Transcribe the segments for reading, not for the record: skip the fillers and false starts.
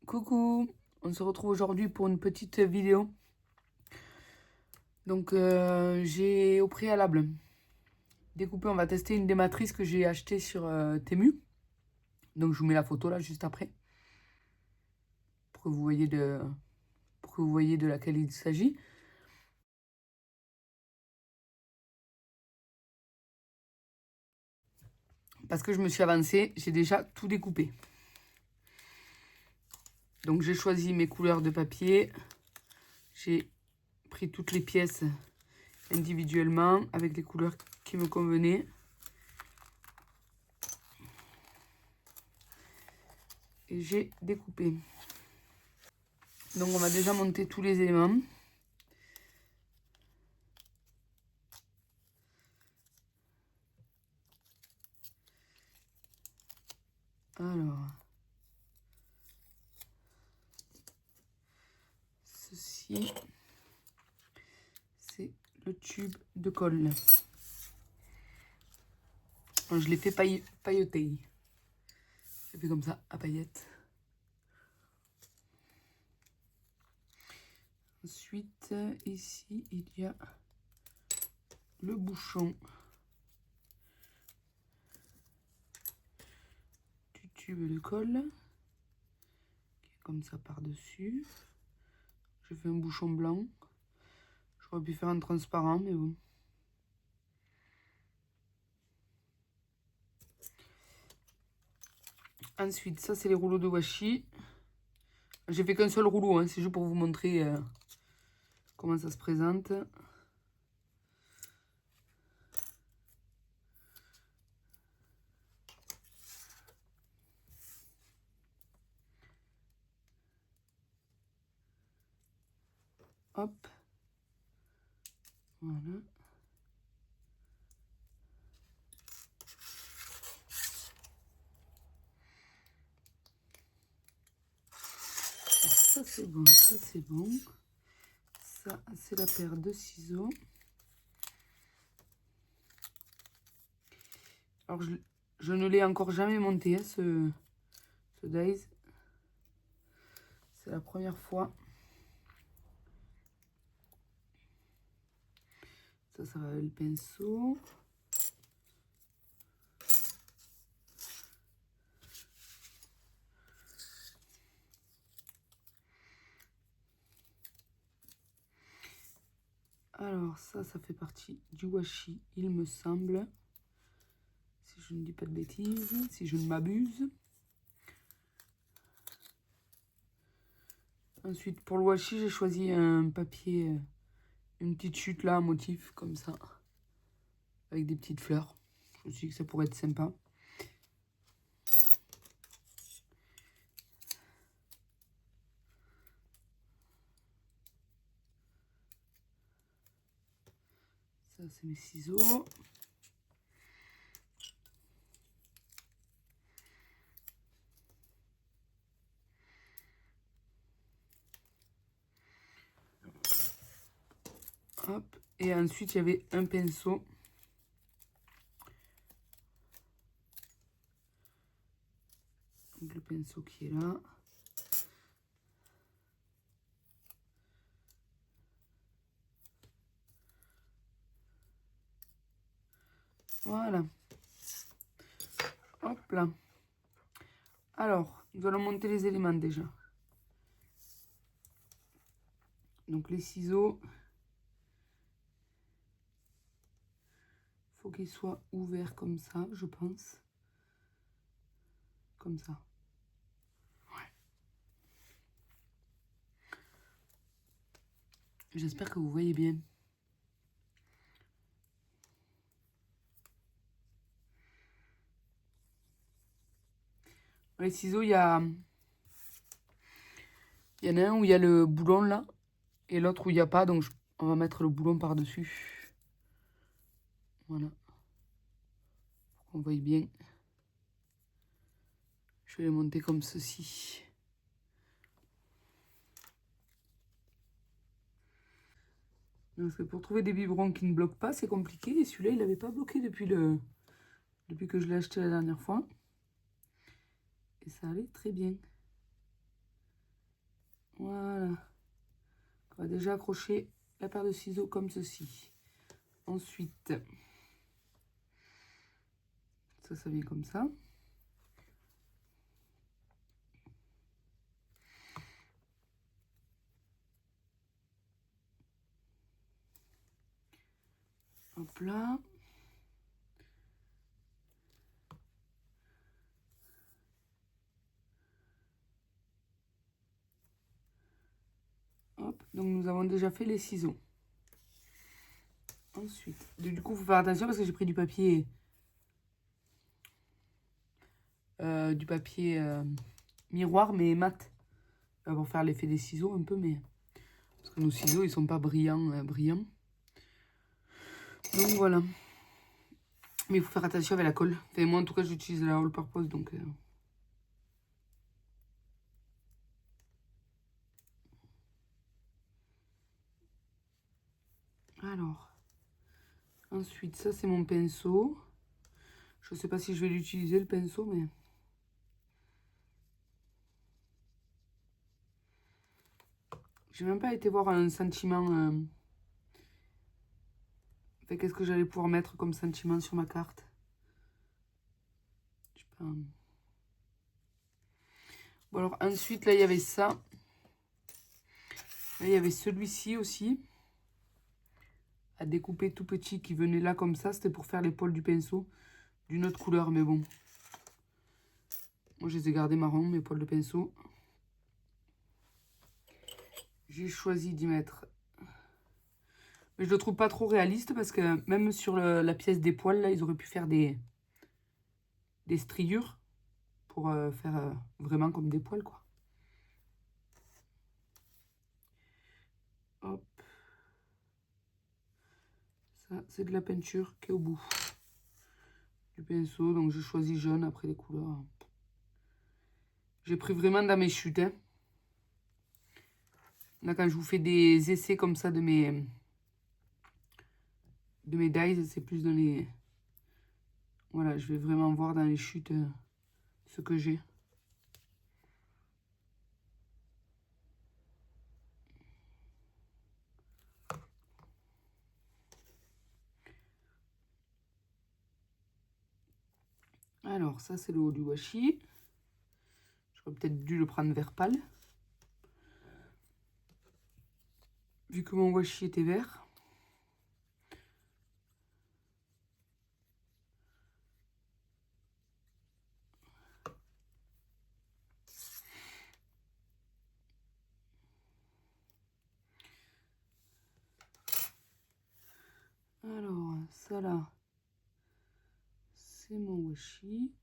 Coucou, on se retrouve aujourd'hui pour une petite vidéo. Donc j'ai au préalable découpé, on va tester une des matrices que j'ai achetée sur Temu. Donc je vous mets la photo là juste après pour que vous voyez de laquelle il s'agit. Parce que je me suis avancée, j'ai déjà tout découpé. Donc j'ai choisi mes couleurs de papier. J'ai pris toutes les pièces individuellement avec les couleurs qui me convenaient. Et j'ai découpé. Donc on va déjà monter tous les éléments. Alors, ceci, c'est le tube de colle. Je l'ai fait pailleter. Je l'ai fait comme ça, à paillettes. Ensuite, ici, il y a le bouchon du tube de colle, qui est comme ça par-dessus. Je fais un bouchon blanc. J'aurais pu faire un transparent, mais bon. Ensuite, ça, c'est les rouleaux de washi. J'ai fait qu'un seul rouleau, hein, c'est juste pour vous montrer comment ça se présente. Hop. Voilà. Ça, c'est bon, ça, c'est bon. Ça, c'est la paire de ciseaux. Alors, je ne l'ai encore jamais monté, hein, ce dies. C'est la première fois. Ça va avec le pinceau. Alors, ça fait partie du washi, il me semble. Si je ne dis pas de bêtises, si je ne m'abuse. Ensuite, pour le washi, j'ai choisi un papier, une petite chute là, un motif comme ça, avec des petites fleurs. Je me suis dit que ça pourrait être sympa. Ça, c'est mes ciseaux. Hop. Et ensuite, il y avait un pinceau. Donc, le pinceau qui est là. Voilà. Hop là. Alors, nous allons monter les éléments déjà. Donc les ciseaux, faut qu'ils soient ouverts comme ça, je pense. Comme ça. Ouais. J'espère que vous voyez bien. Les ciseaux, il y en a un où il y a le boulon là, et l'autre où il n'y a pas, donc on va mettre le boulon par-dessus. Voilà. Pour qu'on voie bien. Je vais les monter comme ceci. Parce que pour trouver des biberons qui ne bloquent pas, c'est compliqué. Et celui-là, il n'avait pas bloqué depuis que je l'ai acheté la dernière fois. Et ça allait très bien. Voilà. On va déjà accrocher la paire de ciseaux comme ceci. Ensuite, ça vient comme ça. Hop là. Hop, donc nous avons déjà fait les ciseaux. Ensuite, du coup, il faut faire attention parce que j'ai pris du papier miroir, mais mat. Pour faire l'effet des ciseaux un peu, mais parce que nos ciseaux, ils sont pas brillants. Donc voilà. Mais il faut faire attention avec la colle. Enfin, moi, en tout cas, j'utilise la All Purpose, donc... Alors, ensuite, ça, c'est mon pinceau. Je sais pas si je vais l'utiliser, le pinceau, mais... J'ai même pas été voir un sentiment... Enfin, qu'est-ce que j'allais pouvoir mettre comme sentiment sur ma carte? Je sais pas... Bon, alors, ensuite, là, il y avait ça. Là, il y avait celui-ci aussi. À découper tout petit qui venait là comme ça. C'était pour faire l'épaule du pinceau. D'une autre couleur, mais bon. Moi, je les ai gardés marron, mes poils de pinceau. J'ai choisi d'y mettre. Mais je le trouve pas trop réaliste parce que même sur la pièce des poils, là, ils auraient pu faire des striures pour faire vraiment comme des poils, quoi. Hop. Ça, c'est de la peinture qui est au bout du pinceau. Donc, j'ai choisi jaune après les couleurs. J'ai pris vraiment dans mes chutes. Hein. Là, quand je vous fais des essais comme ça de mes dies, c'est plus dans les... Voilà, je vais vraiment voir dans les chutes ce que j'ai. Alors, ça, c'est le haut du washi. J'aurais peut-être dû le prendre vert pâle. Vu que mon washi était vert. Alors, ça là, c'est mon washi.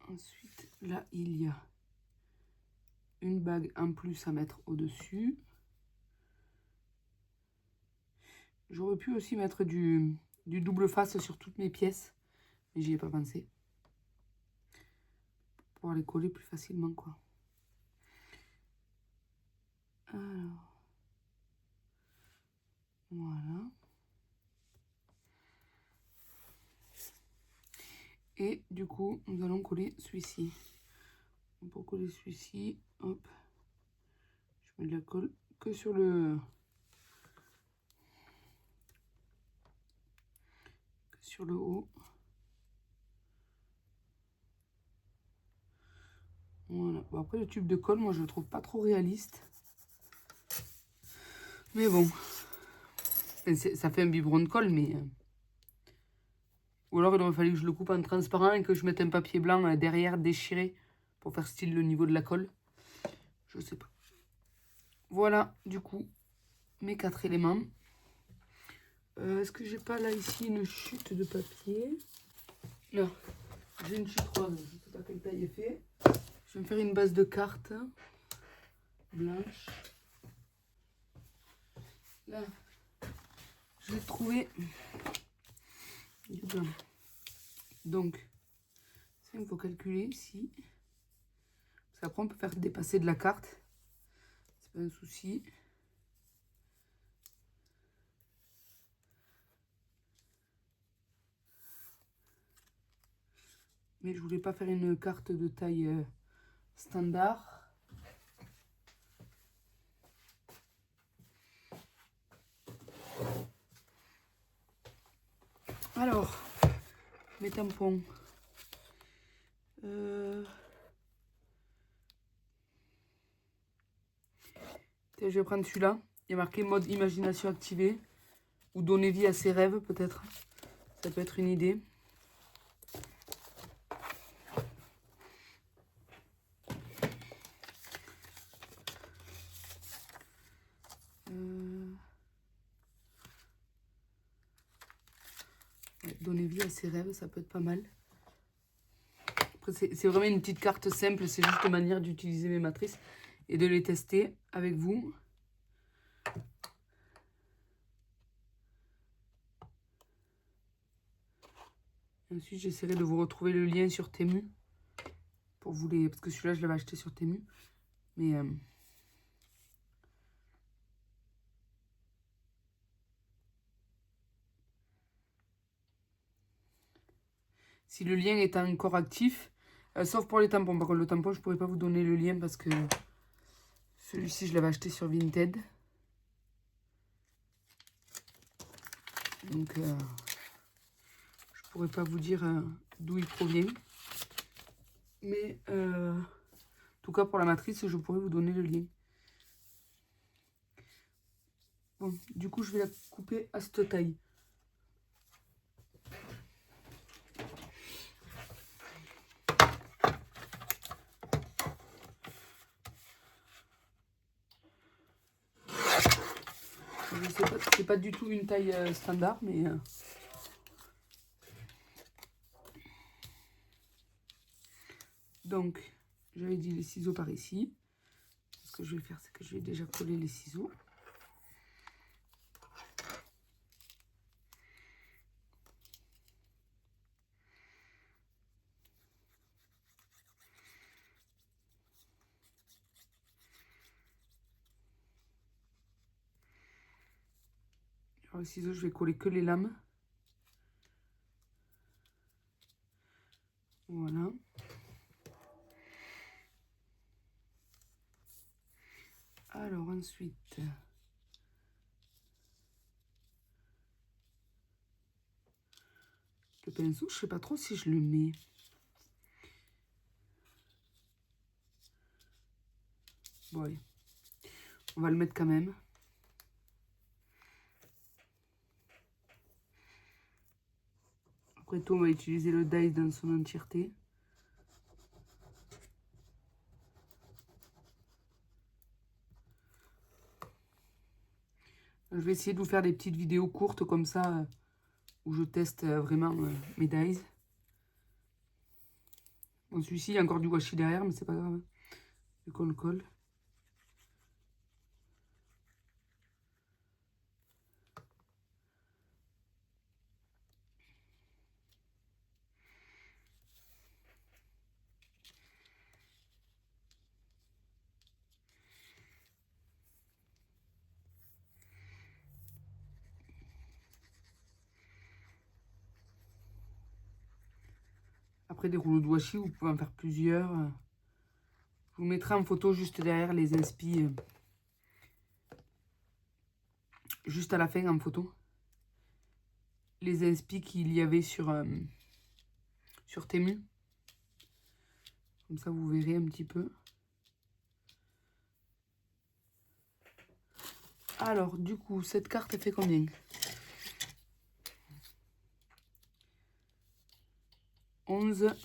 Ensuite, là, il y a une bague en plus à mettre au-dessus. J'aurais pu aussi mettre du double face sur toutes mes pièces, mais j'y ai pas pensé. Pour pouvoir les coller plus facilement, quoi. Alors, voilà. Et du coup, nous allons coller celui-ci. Pour coller celui-ci, hop, je mets de la colle que sur le... sur le haut. Voilà. Bon, après, le tube de colle, moi, je le trouve pas trop réaliste. Mais bon. Ça fait un biberon de colle, mais... Ou alors, il aurait fallu que je le coupe en transparent et que je mette un papier blanc derrière, déchiré, pour faire style le niveau de la colle. Je sais pas. Voilà, du coup, mes 4 éléments. Est-ce que j'ai pas, là, ici, une chute de papier? Là, j'ai une chute rose. Je sais pas quelle taille est fait. Je vais me faire une base de cartes blanche. Là, je vais trouver du blanc. Donc, ça, il faut calculer ici. Parce qu'après, on peut faire dépasser de la carte. C'est pas un souci. Mais je voulais pas faire une carte de taille standard. Alors, mes tampons. Je vais prendre celui-là. Il y a marqué mode imagination activée. Ou donner vie à ses rêves, peut-être. Ça peut être une idée. Donner vie à ses rêves, ça peut être pas mal. C'est vraiment une petite carte simple. C'est juste une manière d'utiliser mes matrices et de les tester avec vous. Ensuite, j'essaierai de vous retrouver le lien sur Temu. Pour vous les... Parce que celui-là, je l'avais acheté sur Temu. Mais... si le lien est encore actif, sauf pour les tampons. Par contre, le tampon, je ne pourrais pas vous donner le lien parce que celui-ci, je l'avais acheté sur Vinted. Donc, je ne pourrais pas vous dire d'où il provient. Mais, en tout cas, pour la matrice, je pourrais vous donner le lien. Bon, du coup, je vais la couper à cette taille. Je sais pas, c'est pas du tout une taille standard, mais... Donc, j'avais dit les ciseaux par ici. Ce que je vais faire, c'est que je vais déjà coller les ciseaux. Alors, les ciseaux, je vais coller que les lames. Voilà. Alors, ensuite... le pinceau, je sais pas trop si je le mets. Bon, allez. On va le mettre quand même. Après tout, on va utiliser le dies dans son entièreté. Je vais essayer de vous faire des petites vidéos courtes comme ça, où je teste vraiment mes dies. Bon, celui-ci, il y a encore du washi derrière, mais c'est pas grave. Vu qu'on le colle. Après, des rouleaux de washi, vous pouvez en faire plusieurs. Je vous mettrai en photo juste derrière les inspi. Juste à la fin, en photo. Les inspi qu'il y avait sur Temu. Comme ça, vous verrez un petit peu. Alors, du coup, cette carte, elle fait combien? 11,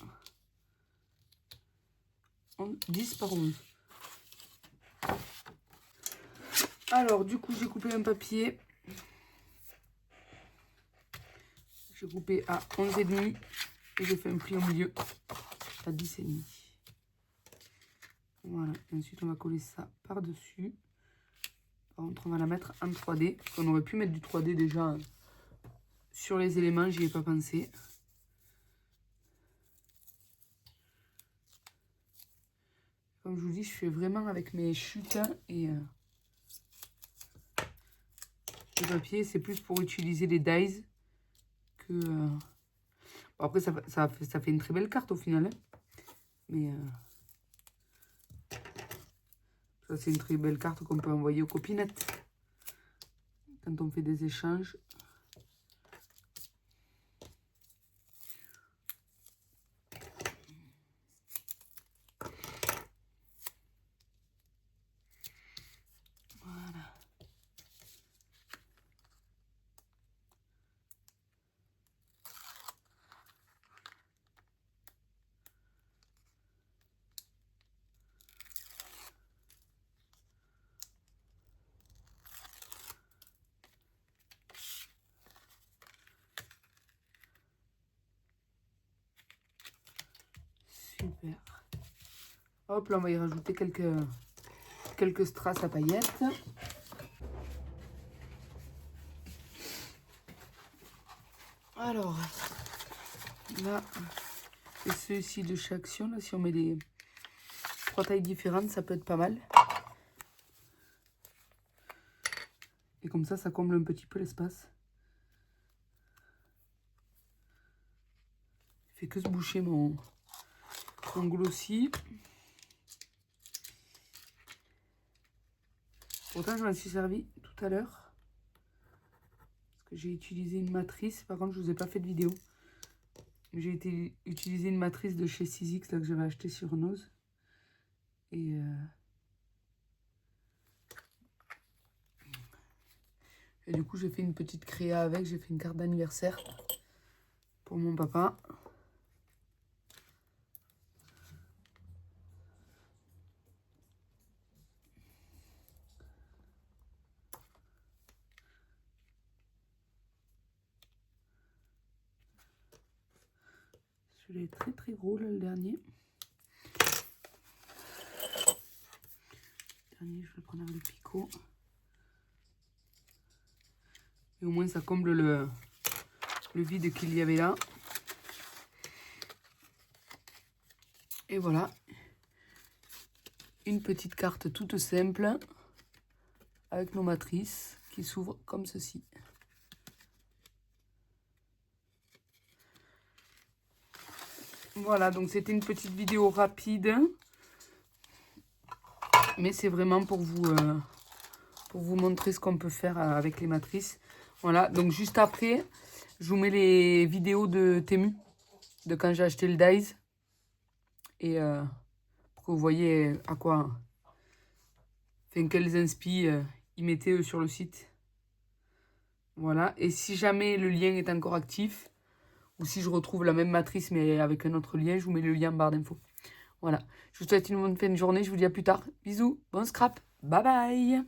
10 par 11. Alors, du coup, j'ai coupé un papier. J'ai coupé à 11,5 et j'ai fait un pli au milieu à 10,5. Voilà, et ensuite on va coller ça par-dessus. Par contre, on va la mettre en 3D. On aurait pu mettre du 3D déjà sur les éléments, j'y ai pas pensé. Comme je vous dis, je fais vraiment avec mes chutes et le papier, c'est plus pour utiliser les dies que... Bon, après, ça fait une très belle carte au final. Hein. Mais ça, c'est une très belle carte qu'on peut envoyer aux copinettes. Quand on fait des échanges. Voilà. Super. Hop, là, on va y rajouter quelques strass à paillettes. Alors, là, et ceux-ci de chaque action, là, si on met des 3 tailles différentes, ça peut être pas mal. Et comme ça comble un petit peu l'espace. Il fait que se boucher mon glossy. Pourtant, je m'en suis servi tout à l'heure. Parce que j'ai utilisé une matrice. Par contre, je ne vous ai pas fait de vidéo. J'ai utilisé une matrice de chez 6X là, que j'avais acheté sur Nose. Et du coup, j'ai fait une petite créa avec. J'ai fait une carte d'anniversaire pour mon papa. Celui-là est très très gros, là, le dernier. Le dernier, je vais le prendre avec le picot. Et au moins, ça comble le vide qu'il y avait là. Et voilà. Une petite carte toute simple. Avec nos matrices qui s'ouvrent comme ceci. Voilà, donc c'était une petite vidéo rapide. Mais c'est vraiment pour vous montrer ce qu'on peut faire avec les matrices. Voilà, donc juste après, je vous mets les vidéos de Temu, de quand j'ai acheté le Dies. Et pour que vous voyez à quoi, enfin, quels inspi ils mettaient eux sur le site. Voilà, et si jamais le lien est encore actif, ou si je retrouve la même matrice mais avec un autre lien, je vous mets le lien en barre d'infos. Voilà, je vous souhaite une bonne fin de journée, je vous dis à plus tard. Bisous, bon scrap, bye bye.